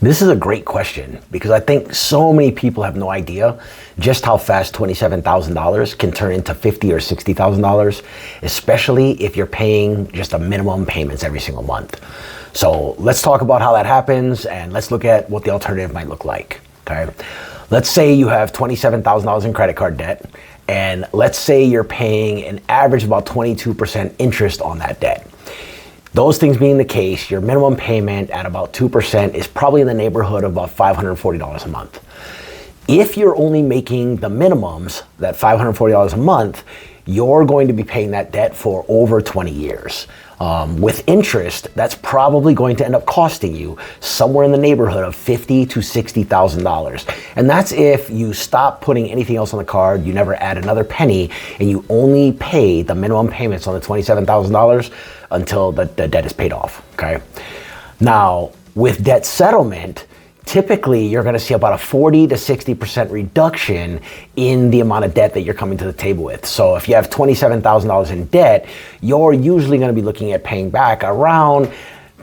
This is a great question because I think so many people have no idea just how fast $27,000 can turn into $50,000 or $60,000, especially if you're paying just a minimum payments every single month. So let's talk about how that happens and let's look at what the alternative might look like, okay? Let's say you have $27,000 in credit card debt, and let's say you're paying an average of about 22% interest on that debt. Those things being the case, your minimum payment at about 2% is probably in the neighborhood of about $540 a month. If you're only making the minimums, that $540 a month, you're going to be paying that debt for over 20 years. With interest, that's probably going to end up costing you somewhere in the neighborhood of $50,000 to $60,000. And that's if you stop putting anything else on the card, you never add another penny, and you only pay the minimum payments on the $27,000 until the debt is paid off, okay? Now, with debt settlement, typically you're gonna see about a 40 to 60% reduction in the amount of debt that you're coming to the table with. So if you have $27,000 in debt, you're usually gonna be looking at paying back around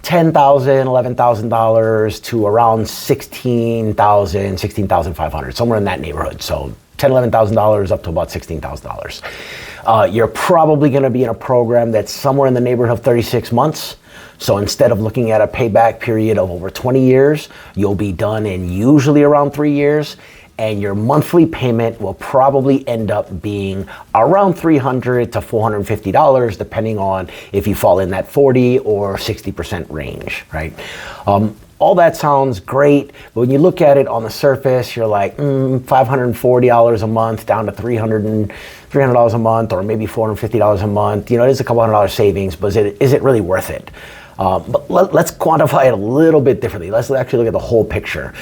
$10,000, $11,000 to around $16,000, $16,500, somewhere in that neighborhood. So $10,000, $11,000 up to about $16,000. You're probably gonna be in a program that's somewhere in the neighborhood of 36 months. So instead of looking at a payback period of over 20 years, you'll be done in usually around 3 years, and your monthly payment will probably end up being around $300 to $450, depending on if you fall in that 40 or 60% range, right? All that sounds great, but when you look at it on the surface, you're like, $540 a month down to $300 a month, or maybe $450 a month. You know, it is a couple $100 savings, but is it really worth it? But let's quantify it a little bit differently. Let's actually look at the whole picture.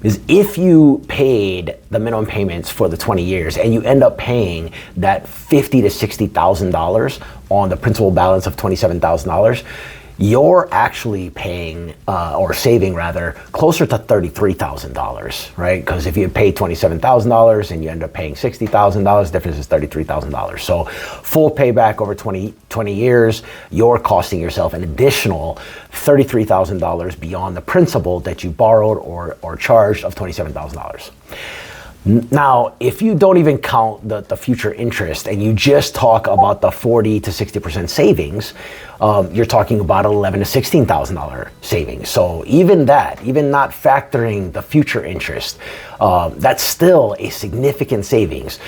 Because if you paid the minimum payments for the 20 years and you end up paying that $50,000 to $60,000 on the principal balance of $27,000, you're actually paying, or saving rather, closer to $33,000, right? Because if you pay $27,000 and you end up paying $60,000, the difference is $33,000. So full payback over 20 years, you're costing yourself an additional $33,000 beyond the principal that you borrowed or charged of $27,000. Now, if you don't even count the future interest and you just talk about the 40 to 60% savings, you're talking about $11,000 to $16,000 savings. So even not factoring the future interest, that's still a significant savings,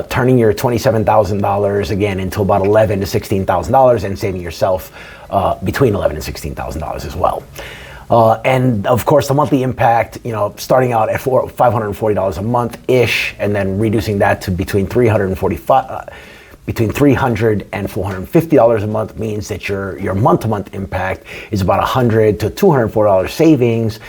turning your $27,000 again into about $11,000 to $16,000 and saving yourself between $11,000 and $16,000 as well. And of course, the monthly impact, starting out at $540 a month-ish, and then reducing that to between $300 and $450 a month means that your month-to-month impact is about $100 to $204 savings.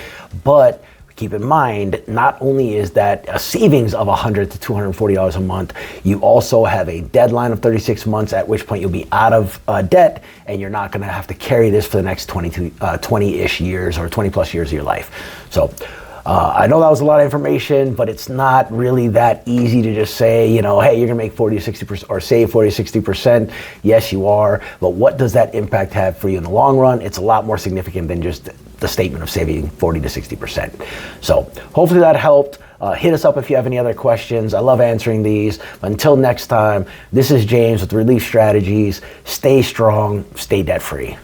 But keep in mind, not only is that a savings of $100 to $240 a month, you also have a deadline of 36 months, at which point you'll be out of debt, and you're not going to have to carry this for the next 20-ish years or 20 plus years of your life. So I know that was a lot of information, but it's not really that easy to just say, hey, you're gonna make 40 to 60% or save 40 to 60%. Yes, you are, but what does that impact have for you in the long run? It's a lot more significant than just the statement of saving 40 to 60%. So hopefully that helped. Hit us up if you have any other questions. I love answering these. Until next time, this is James with Relief Strategies. Stay strong, stay debt free.